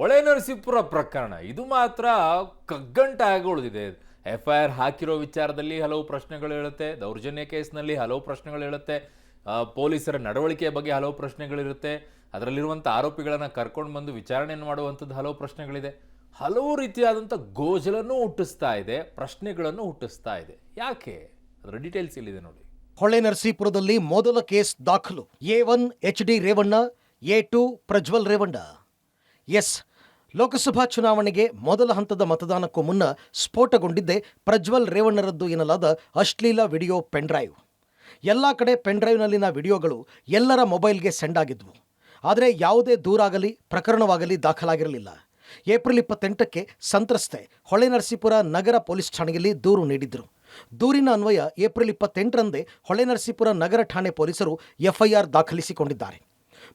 ಹೊಳೆನರಸೀಪುರ ಪ್ರಕರಣ ಇದು ಮಾತ್ರ ಕಗ್ಗಂಟಾಗಿ ಉಳಿದಿದೆ. FIR ಹಾಕಿರೋ ವಿಚಾರದಲ್ಲಿ ಹಲವು ಪ್ರಶ್ನೆಗಳು ಹೇಳುತ್ತೆ, ದೌರ್ಜನ್ಯ ಕೇಸ್ನಲ್ಲಿ ಹಲವು ಪ್ರಶ್ನೆಗಳು ಹೇಳುತ್ತೆ, ಪೊಲೀಸರ ನಡವಳಿಕೆಯ ಬಗ್ಗೆ ಹಲವು ಪ್ರಶ್ನೆಗಳಿರುತ್ತೆ, ಅದರಲ್ಲಿರುವಂಥ ಆರೋಪಿಗಳನ್ನು ಕರ್ಕೊಂಡು ಬಂದು ವಿಚಾರಣೆಯನ್ನು ಮಾಡುವಂಥದ್ದು ಹಲವು ಪ್ರಶ್ನೆಗಳಿದೆ. ಹಲವು ರೀತಿಯಾದಂಥ ಗೋಜಲನ್ನು ಹುಟ್ಟಿಸ್ತಾ ಇದೆ, ಪ್ರಶ್ನೆಗಳನ್ನು ಹುಟ್ಟಿಸ್ತಾ ಇದೆ. ಯಾಕೆ? ಅದರ ಡೀಟೇಲ್ಸ್ ಇಲ್ಲಿದೆ ನೋಡಿ. ಹೊಳೆನರಸೀಪುರದಲ್ಲಿ ಮೊದಲ ಕೇಸ್ ದಾಖಲು. A1 HD Revanna, A2 Prajwal Revanna. Yes, Lok Sabha ಚುನಾವಣೆಗೆ ಮೊದಲ ಹಂತದ ಮತದಾನಕ್ಕೂ ಮುನ್ನ ಸ್ಫೋಟಗೊಂಡಿದ್ದೆ ಪ್ರಜ್ವಲ್ ರೇವಣ್ಣರದ್ದು ಎನ್ನಲಾದ ಅಶ್ಲೀಲ ವಿಡಿಯೋ ಪೆನ್ಡ್ರೈವ್. ಎಲ್ಲ ಕಡೆ ಪೆನ್ಡ್ರೈವ್ನಲ್ಲಿನ ವಿಡಿಯೋಗಳು ಎಲ್ಲರ ಮೊಬೈಲ್ಗೆ ಸೆಂಡ್ ಆಗಿದ್ವು. ಆದರೆ ಯಾವುದೇ ದೂರಾಗಲಿ ಪ್ರಕರಣವಾಗಲಿ ದಾಖಲಾಗಿರಲಿಲ್ಲ. ಏಪ್ರಿಲ್ 28ಕ್ಕೆ ಸಂತ್ರಸ್ತೆ ಹೊಳೆನರಸೀಪುರ ನಗರ ಪೊಲೀಸ್ ಠಾಣೆಯಲ್ಲಿ ದೂರು ನೀಡಿದ್ರು. ದೂರಿನ ಅನ್ವಯ ಏಪ್ರಿಲ್ 28ರಂದೇ ಹೊಳೆನರಸೀಪುರ ನಗರ ಠಾಣೆ ಪೊಲೀಸರು FIR ದಾಖಲಿಸಿಕೊಂಡಿದ್ದಾರೆ.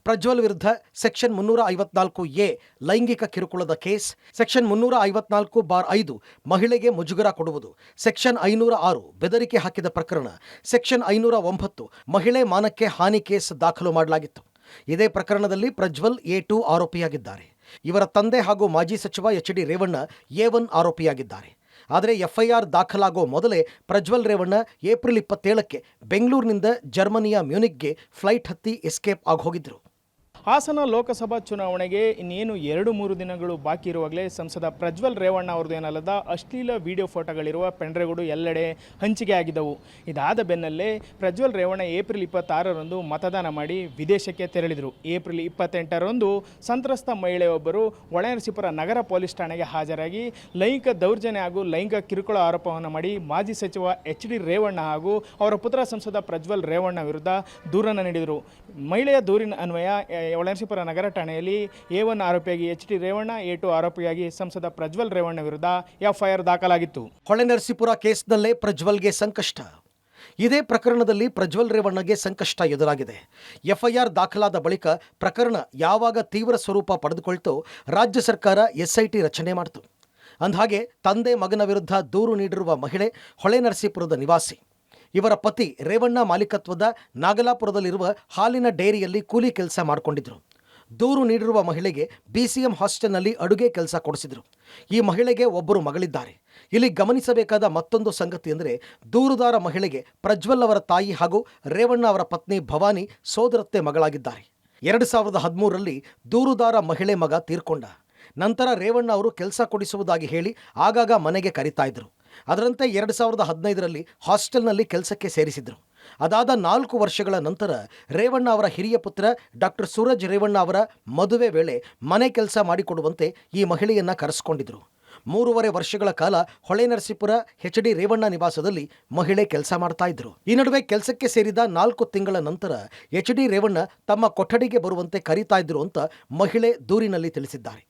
ಪ್ರಜ್ವಲ್ ವಿರುದ್ಧ ಸೆಕ್ಷನ್ 354A ಲೈಂಗಿಕ ಕಿರುಕುಳದ ಕೇಸ್, ಸೆಕ್ಷನ್ 354/5 ಮಹಿಳೆಗೆ ಮುಜುಗರ ಕೊಡುವುದು, ಸೆಕ್ಷನ್ 506 ಬೆದರಿಕೆ ಹಾಕಿದ ಪ್ರಕರಣ, ಸೆಕ್ಷನ್ 509 ಮಹಿಳೆ ಮಾನಕ್ಕೆ ಹಾನಿ ಕೇಸ್ ದಾಖಲು ಮಾಡಲಾಗಿತ್ತು. ಇದೇ ಪ್ರಕರಣದಲ್ಲಿ ಪ್ರಜ್ವಲ್ A2 ಆರೋಪಿಯಾಗಿದ್ದಾರೆ. ಇವರ ತಂದೆ ಹಾಗೂ ಮಾಜಿ ಸಚಿವ HD ರೇವಣ್ಣ A1 ಆರೋಪಿಯಾಗಿದ್ದಾರೆ. ಆದರೆ FIR ದಾಖಲಾಗೋ ಮೊದಲೇ ಪ್ರಜ್ವಲ್ ರೇವಣ್ಣ ಏಪ್ರಿಲ್ 27ಕ್ಕೆ ಬೆಂಗಳೂರಿನಿಂದ ಜರ್ಮನಿಯ ಮ್ಯೂನಿಕ್ಗೆ ಫ್ಲೈಟ್ ಹತ್ತಿ ಎಸ್ಕೇಪ್ ಆಗೋಗಿದ್ರು. ಹಾಸನ ಲೋಕಸಭಾ ಚುನಾವಣೆಗೆ ಇನ್ನೇನು 2-3 ದಿನಗಳು ಬಾಕಿ ಇರುವಾಗಲೇ ಸಂಸದ ಪ್ರಜ್ವಲ್ ರೇವಣ್ಣ ಅವ್ರದ್ದು ಏನಲ್ಲದ ಅಶ್ಲೀಲ ವಿಡಿಯೋ ಫೋಟೋಗಳಿರುವ ಪೆನ್ಡ್ರೈವ್ಗಳು ಎಲ್ಲೆಡೆ ಹಂಚಿಕೆ ಆಗಿದ್ದವು. ಇದಾದ ಬೆನ್ನಲ್ಲೇ ಪ್ರಜ್ವಲ್ ರೇವಣ್ಣ ಏಪ್ರಿಲ್ 26ರಂದು ಮತದಾನ ಮಾಡಿ ವಿದೇಶಕ್ಕೆ ತೆರಳಿದರು. ಏಪ್ರಿಲ್ 28ರಂದು ಸಂತ್ರಸ್ತ ಮಹಿಳೆಯೊಬ್ಬರು ಹೊಳೆನರಸೀಪುರ ನಗರ ಪೊಲೀಸ್ ಠಾಣೆಗೆ ಹಾಜರಾಗಿ ಲೈಂಗಿಕ ದೌರ್ಜನ್ಯ ಹಾಗೂ ಲೈಂಗಿಕ ಕಿರುಕುಳ ಆರೋಪವನ್ನು ಮಾಡಿ ಮಾಜಿ ಸಚಿವ HD ರೇವಣ್ಣ ಹಾಗೂ ಅವರ ಪುತ್ರ ಸಂಸದ ಪ್ರಜ್ವಲ್ ರೇವಣ್ಣ ವಿರುದ್ಧ ದೂರನ್ನು ನೀಡಿದರು. ಮಹಿಳೆಯ ದೂರಿನ ಅನ್ವಯ ಹೊಳೆನರಸೀಪುರ ನಗರ ಠಾಣೆಯಲ್ಲಿ A1 ಆರೋಪಿಯಾಗಿ HD ರೇವಣ್ಣ, A2 ಆರೋಪಿಯಾಗಿ ಸಂಸದ ಪ್ರಜ್ವಲ್ ರೇವಣ್ಣ ವಿರುದ್ಧ FIR ದಾಖಲಾಗಿತ್ತು. ಹೊಳೆನರಸೀಪುರ ಕೇಸ್ನಲ್ಲೇ ಪ್ರಜ್ವಲ್ಗೆ ಸಂಕಷ್ಟ. ಇದೇ ಪ್ರಕರಣದಲ್ಲಿ ಪ್ರಜ್ವಲ್ ರೇವಣ್ಣಗೆ ಸಂಕಷ್ಟ ಎದುರಾಗಿದೆ. FIR ದಾಖಲಾದ ಬಳಿಕ ಪ್ರಕರಣ ಯಾವಾಗ ತೀವ್ರ ಸ್ವರೂಪ ಪಡೆದುಕೊಳ್ತೋ ರಾಜ್ಯ ಸರ್ಕಾರ SIT ರಚನೆ ಮಾಡಿತು. ಅಂದಹಾಗೆ ತಂದೆ ಮಗನ ವಿರುದ್ಧ ದೂರು ನೀಡಿರುವ ಮಹಿಳೆ ಹೊಳೆನರಸೀಪುರದ ನಿವಾಸಿ. ಇವರ ಪತಿ ರೇವಣ್ಣ ಮಾಲೀಕತ್ವದ ನಾಗಲಾಪುರದಲ್ಲಿರುವ ಹಾಲಿನ ಡೈರಿಯಲ್ಲಿ ಕೂಲಿ ಕೆಲಸ ಮಾಡಿಕೊಂಡಿದ್ರು. ದೂರು ನೀಡಿರುವ ಮಹಿಳೆಗೆ BCM ಹಾಸ್ಟೆಲ್ನಲ್ಲಿ ಅಡುಗೆ ಕೆಲಸ ಕೊಡಿಸಿದ್ರು. ಈ ಮಹಿಳೆಗೆ ಒಬ್ಬರು ಮಗಳಿದ್ದಾರೆ. ಇಲ್ಲಿ ಗಮನಿಸಬೇಕಾದ ಮತ್ತೊಂದು ಸಂಗತಿ ಅಂದರೆ ದೂರುದಾರ ಮಹಿಳೆಗೆ ಪ್ರಜ್ವಲ್ ಅವರ ತಾಯಿ ಹಾಗೂ ರೇವಣ್ಣ ಅವರ ಪತ್ನಿ ಭವಾನಿ ಸೋದರತ್ತೆ ಮಗಳಾಗಿದ್ದಾರೆ. 2013ರಲ್ಲಿ ದೂರುದಾರ ಮಹಿಳೆ ಮಗ ತೀರ್ಕೊಂಡ. ನಂತರ ರೇವಣ್ಣ ಅವರು ಕೆಲಸ ಕೊಡಿಸುವುದಾಗಿ ಹೇಳಿ ಆಗಾಗ ಮನೆಗೆ ಕರೀತಾ ಇದ್ರು. ಅದರಂತೆ 2015ರಲ್ಲಿ ಹಾಸ್ಟೆಲ್ನಲ್ಲಿ ಕೆಲಸಕ್ಕೆ ಸೇರಿಸಿದ್ರು. ಅದಾದ 4 ವರ್ಷಗಳ ನಂತರ ರೇವಣ್ಣ ಅವರ ಹಿರಿಯ ಪುತ್ರ ಡಾಕ್ಟರ್ ಸೂರಜ್ ರೇವಣ್ಣ ಅವರ ಮದುವೆ ವೇಳೆ ಮನೆ ಕೆಲಸ ಮಾಡಿಕೊಡುವಂತೆ ಈ ಮಹಿಳೆಯನ್ನ ಕರೆಸಿಕೊಂಡಿದ್ರು. 3.5 ವರ್ಷಗಳ ಕಾಲ ಹೊಳೆನರಸೀಪುರ HD ರೇವಣ್ಣ ನಿವಾಸದಲ್ಲಿ ಮಹಿಳೆ ಕೆಲಸ ಮಾಡ್ತಾ ಇದ್ರು. ಈ ನಡುವೆ ಕೆಲಸಕ್ಕೆ ಸೇರಿದ 4 ತಿಂಗಳ ನಂತರ HD ರೇವಣ್ಣ ತಮ್ಮ ಕೊಠಡಿಗೆ ಬರುವಂತೆ ಕರೀತಾ ಇದ್ರು ಅಂತ ಮಹಿಳೆ ದೂರಿನಲ್ಲಿ ತಿಳಿಸಿದ್ದಾರೆ.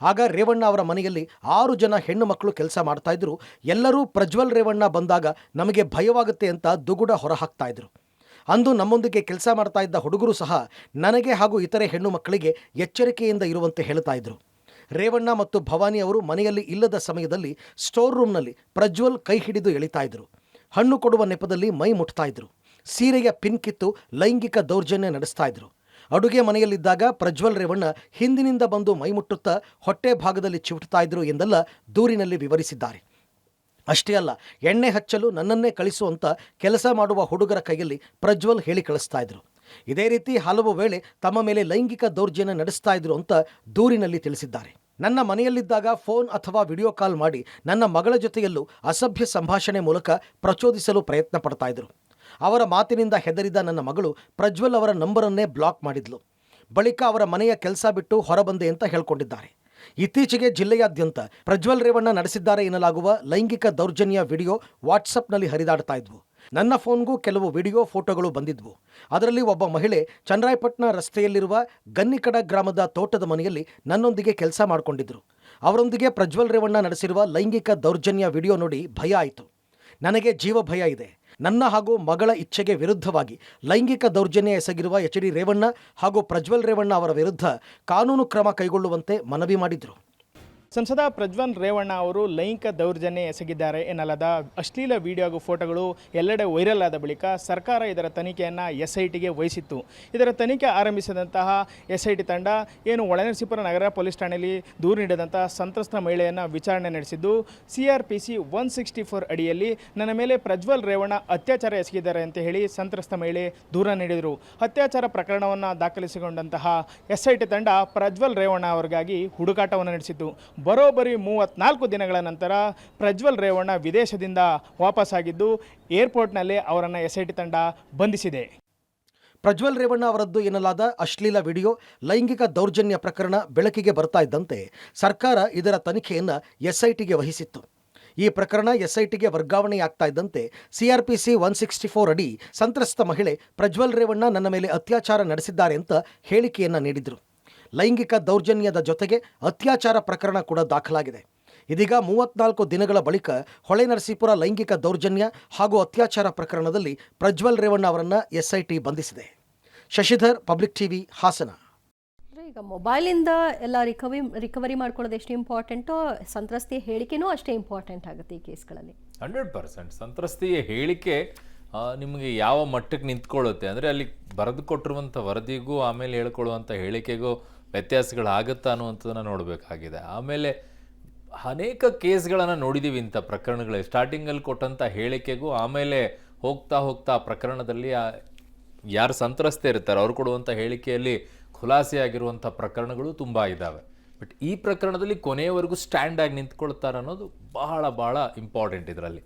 ಆಗ ರೇವಣ್ಣ ಅವರ ಮನೆಯಲ್ಲಿ 6 ಜನ ಹೆಣ್ಣು ಮಕ್ಕಳು ಕೆಲಸ ಮಾಡ್ತಾ ಇದ್ರು. ಎಲ್ಲರೂ ಪ್ರಜ್ವಲ್ ರೇವಣ್ಣ ಬಂದಾಗ ನಮಗೆ ಭಯವಾಗುತ್ತೆ ಅಂತ ದುಗುಡ ಹೊರಹಾಕ್ತಾ ಇದ್ರು. ಅಂದು ನಮ್ಮೊಂದಿಗೆ ಕೆಲಸ ಮಾಡ್ತಾ ಇದ್ದ ಹುಡುಗರು ಸಹ ನನಗೆ ಹಾಗೂ ಇತರೆ ಹೆಣ್ಣು ಮಕ್ಕಳಿಗೆ ಎಚ್ಚರಿಕೆಯಿಂದ ಇರುವಂತೆ ಹೇಳ್ತಾ ಇದ್ರು. ರೇವಣ್ಣ ಮತ್ತು ಭವಾನಿ ಅವರು ಮನೆಯಲ್ಲಿ ಇಲ್ಲದ ಸಮಯದಲ್ಲಿ ಸ್ಟೋರ್ ರೂಮ್ನಲ್ಲಿ ಪ್ರಜ್ವಲ್ ಕೈ ಹಿಡಿದು ಎಳಿತಾ ಇದ್ರು. ಹಣ್ಣು ಕೊಡುವ ನೆಪದಲ್ಲಿ ಮೈ ಮುಟ್ತಾ ಇದ್ರು. ಸೀರೆಯ ಪಿನ್ ಕಿತ್ತು ಲೈಂಗಿಕ ದೌರ್ಜನ್ಯ ನಡೆಸ್ತಾ ಇದ್ರು. ಅಡುಗೆ ಮನೆಯಲ್ಲಿದ್ದಾಗ ಪ್ರಜ್ವಲ್ ರೇವಣ್ಣ ಹಿಂದಿನಿಂದ ಬಂದು ಮೈಮುಟ್ಟುತ್ತಾ ಹೊಟ್ಟೆ ಭಾಗದಲ್ಲಿ ಚಿವುಟ್ತಾ ಇದ್ರು ಎಂದೆಲ್ಲ ದೂರಿನಲ್ಲಿ ವಿವರಿಸಿದ್ದಾರೆ. ಅಷ್ಟೇ ಅಲ್ಲ, ಎಣ್ಣೆ ಹಚ್ಚಲು ನನ್ನನ್ನೇ ಕಳಿಸುವಂತ ಕೆಲಸ ಮಾಡುವ ಹುಡುಗರ ಕೈಯಲ್ಲಿ ಪ್ರಜ್ವಲ್ ಹೇಳಿ ಕಳಿಸ್ತಾ ಇದ್ರು. ಇದೇ ರೀತಿ ಹಲವು ವೇಳೆ ತಮ್ಮ ಮೇಲೆ ಲೈಂಗಿಕ ದೌರ್ಜನ್ಯ ನಡೆಸ್ತಾ ಇದ್ರು ಅಂತ ದೂರಿನಲ್ಲಿ ತಿಳಿಸಿದ್ದಾರೆ. ನನ್ನ ಮನೆಯಲ್ಲಿದ್ದಾಗ ಫೋನ್ ಅಥವಾ ವಿಡಿಯೋ ಕಾಲ್ ಮಾಡಿ ನನ್ನ ಮಗಳ ಜೊತೆಯಲ್ಲೂ ಅಸಭ್ಯ ಸಂಭಾಷಣೆ ಮೂಲಕ ಪ್ರಚೋದಿಸಲು ಪ್ರಯತ್ನ ಪಡ್ತಾ ಇದ್ರು. ಅವರ ಮಾತಿನಿಂದ ಹೆದರಿದ ನನ್ನ ಮಗಳು ಪ್ರಜ್ವಲ್ ಅವರ ನಂಬರನ್ನೇ ಬ್ಲಾಕ್ ಮಾಡಿದ್ಲು. ಬಳಿಕ ಅವರ ಮನೆಯ ಕೆಲಸ ಬಿಟ್ಟು ಹೊರಬಂದೆ ಅಂತ ಹೇಳ್ಕೊಂಡಿದ್ದಾರೆ. ಇತ್ತೀಚೆಗೆ ಜಿಲ್ಲೆಯಾದ್ಯಂತ ಪ್ರಜ್ವಲ್ ರೇವಣ್ಣ ನಡೆಸಿದ್ದಾರೆ ಎನ್ನಲಾಗುವ ಲೈಂಗಿಕ ದೌರ್ಜನ್ಯ ವಿಡಿಯೋ ವಾಟ್ಸಪ್ನಲ್ಲಿ ಹರಿದಾಡ್ತಾ ಇದ್ವು. ನನ್ನ ಫೋನ್ಗೂ ಕೆಲವು ವಿಡಿಯೋ ಫೋಟೋಗಳು ಬಂದಿದ್ವು. ಅದರಲ್ಲಿ ಒಬ್ಬ ಮಹಿಳೆ ಚನ್ನರಾಯಪಟ್ಟಣ ರಸ್ತೆಯಲ್ಲಿರುವ ಗನ್ನಿಕಡ ಗ್ರಾಮದ ತೋಟದ ಮನೆಯಲ್ಲಿ ನನ್ನೊಂದಿಗೆ ಕೆಲಸ ಮಾಡಿಕೊಂಡಿದ್ರು. ಅವರೊಂದಿಗೆ ಪ್ರಜ್ವಲ್ ರೇವಣ್ಣ ನಡೆಸಿರುವ ಲೈಂಗಿಕ ದೌರ್ಜನ್ಯ ವಿಡಿಯೋ ನೋಡಿ ಭಯ ಆಯಿತು. ನನಗೆ ಜೀವ ಭಯ ಇದೆ. ನನ್ನ ಹಾಗೂ ಮಗಳ ಇಚ್ಛೆಗೆ ವಿರುದ್ಧವಾಗಿ ಲೈಂಗಿಕ ದೌರ್ಜನ್ಯ ಎಸಗಿರುವ HD ರೇವಣ್ಣ ಹಾಗೂ ಪ್ರಜ್ವಲ್ ರೇವಣ್ಣ ಅವರ ವಿರುದ್ಧ ಕಾನೂನು ಕ್ರಮ ಕೈಗೊಳ್ಳುವಂತೆ ಮನವಿ ಮಾಡಿದರು. ಸಂಸದ ಪ್ರಜ್ವಲ್ ರೇವಣ್ಣ ಅವರು ಲೈಂಗಿಕ ದೌರ್ಜನ್ಯ ಎಸಗಿದ್ದಾರೆ ಎನ್ನಲಾದ ಅಶ್ಲೀಲ ವಿಡಿಯೋ ಹಾಗೂ ಫೋಟೋಗಳು ಎಲ್ಲೆಡೆ ವೈರಲ್ ಆದ ಬಳಿಕ ಸರ್ಕಾರ ಇದರ ತನಿಖೆಯನ್ನು SITಗೆ ವಹಿಸಿತ್ತು. ಇದರ ತನಿಖೆ ಆರಂಭಿಸಿದಂತಹ SIT ತಂಡ ಏನು ಒಳನರಸೀಪುರ ನಗರ ಪೊಲೀಸ್ ಠಾಣೆಯಲ್ಲಿ ದೂರು ನೀಡಿದಂತಹ ಸಂತ್ರಸ್ತ ಮಹಿಳೆಯನ್ನು ವಿಚಾರಣೆ ನಡೆಸಿದ್ದು CRPC 164 ಅಡಿಯಲ್ಲಿ ನನ್ನ ಮೇಲೆ ಪ್ರಜ್ವಲ್ ರೇವಣ್ಣ ಅತ್ಯಾಚಾರ ಎಸಗಿದ್ದಾರೆ ಅಂತ ಹೇಳಿ ಸಂತ್ರಸ್ತ ಮಹಿಳೆ ದೂರ ನೀಡಿದರು. ಅತ್ಯಾಚಾರ ಪ್ರಕರಣವನ್ನು ದಾಖಲಿಸಿಕೊಂಡಂತಹ SIT ತಂಡ ಪ್ರಜ್ವಲ್ ರೇವಣ್ಣ ಅವರಿಗಾಗಿ ಹುಡುಕಾಟವನ್ನು ನಡೆಸಿತು. ಬರೋಬ್ಬರಿ 34 ದಿನಗಳ ನಂತರ ಪ್ರಜ್ವಲ್ ರೇವಣ್ಣ ವಿದೇಶದಿಂದ ವಾಪಸ್ಸಾಗಿದ್ದು ಏರ್ಪೋರ್ಟ್ನಲ್ಲಿ ಅವರನ್ನು SIT ತಂಡ ಬಂಧಿಸಿದೆ. ಪ್ರಜ್ವಲ್ ರೇವಣ್ಣ ಅವರದ್ದು ಎನ್ನಲಾದ ಅಶ್ಲೀಲ ವಿಡಿಯೋ ಲೈಂಗಿಕ ದೌರ್ಜನ್ಯ ಪ್ರಕರಣ ಬೆಳಕಿಗೆ ಬರ್ತಾ ಇದ್ದಂತೆ ಸರ್ಕಾರ ಇದರ ತನಿಖೆಯನ್ನು SITಗೆ ವಹಿಸಿತ್ತು. ಈ ಪ್ರಕರಣ SITಗೆ ವರ್ಗಾವಣೆಯಾಗ್ತಾ ಇದ್ದಂತೆ CRPC 164 ಅಡಿ ಸಂತ್ರಸ್ತ ಮಹಿಳೆ ಪ್ರಜ್ವಲ್ ರೇವಣ್ಣ ನನ್ನ ಮೇಲೆ ಅತ್ಯಾಚಾರ ನಡೆಸಿದ್ದಾರೆ ಅಂತ ಹೇಳಿಕೆಯನ್ನು ನೀಡಿದರು. ಲೈಂಗಿಕ ದೌರ್ಜನ್ಯದ ಜೊತೆಗೆ ಅತ್ಯಾಚಾರ ಪ್ರಕರಣ ಕೂಡ ದಾಖಲಾಗಿದೆ. ಇದೀಗ 34 ದಿನಗಳ ಬಳಿಕ ಹೊಳೆನರಸೀಪುರ ಲೈಂಗಿಕ ದೌರ್ಜನ್ಯ ಹಾಗೂ ಅತ್ಯಾಚಾರ ಪ್ರಕರಣದಲ್ಲಿ ಪ್ರಜ್ವಲ್ ರೇವಣ್ಣ ಅವರನ್ನು SIT ಬಂಧಿಸಿದೆ. Shashidhar, public TV, Hassan. ಈಗ ಮೊಬೈಲಿಂದ ಎಲ್ಲ ರಿಕವರಿ ಮಾಡ್ಕೊಳ್ಳೋದು ಎಷ್ಟು ಇಂಪಾರ್ಟೆಂಟೋ ಸಂತ್ರಸ್ತೆಯ ಹೇಳಿಕೆನೂ ಅಷ್ಟೇ ಇಂಪಾರ್ಟೆಂಟ್ ಆಗುತ್ತೆ ಈ ಕೇಸ್ಗಳಲ್ಲಿ. 100% ಸಂತ್ರಸ್ತೆಯ ಹೇಳಿಕೆ ನಿಮಗೆ ಯಾವ ಮಟ್ಟಕ್ಕೆ ನಿಂತ್ಕೊಳ್ಳುತ್ತೆ ಅಂದರೆ ಅಲ್ಲಿ ಬರೆದು ಕೊಟ್ಟಿರುವಂಥ ವರದಿಗೂ ಆಮೇಲೆ ಹೇಳ್ಕೊಳ್ಳುವಂಥ ಹೇಳಿಕೆಗೂ ವ್ಯತ್ಯಾಸಗಳಾಗುತ್ತಾ ಅನ್ನುವಂಥದ್ದನ್ನು ನೋಡಬೇಕಾಗಿದೆ. ಆಮೇಲೆ ಅನೇಕ ಕೇಸ್ಗಳನ್ನು ನೋಡಿದ್ದೀವಿ ಇಂಥ ಪ್ರಕರಣಗಳಲ್ಲಿ. ಸ್ಟಾರ್ಟಿಂಗಲ್ಲಿ ಕೊಟ್ಟಂಥ ಹೇಳಿಕೆಗೂ ಆಮೇಲೆ ಹೋಗ್ತಾ ಹೋಗ್ತಾ ಪ್ರಕರಣದಲ್ಲಿ ಯಾರು ಸಂತ್ರಸ್ತೆ ಇರ್ತಾರೆ ಅವ್ರು ಕೊಡುವಂಥ ಹೇಳಿಕೆಯಲ್ಲಿ ಖುಲಾಸೆಯಾಗಿರುವಂಥ ಪ್ರಕರಣಗಳು ತುಂಬ ಇದ್ದಾವೆ. ಬಟ್ ಈ ಪ್ರಕರಣದಲ್ಲಿ ಕೊನೆಯವರೆಗೂ ಸ್ಟ್ಯಾಂಡ್ ಆಗಿ ನಿಂತ್ಕೊಳ್ತಾರೆ ಅನ್ನೋದು ಬಹಳ ಇಂಪಾರ್ಟೆಂಟ್ ಇದರಲ್ಲಿ.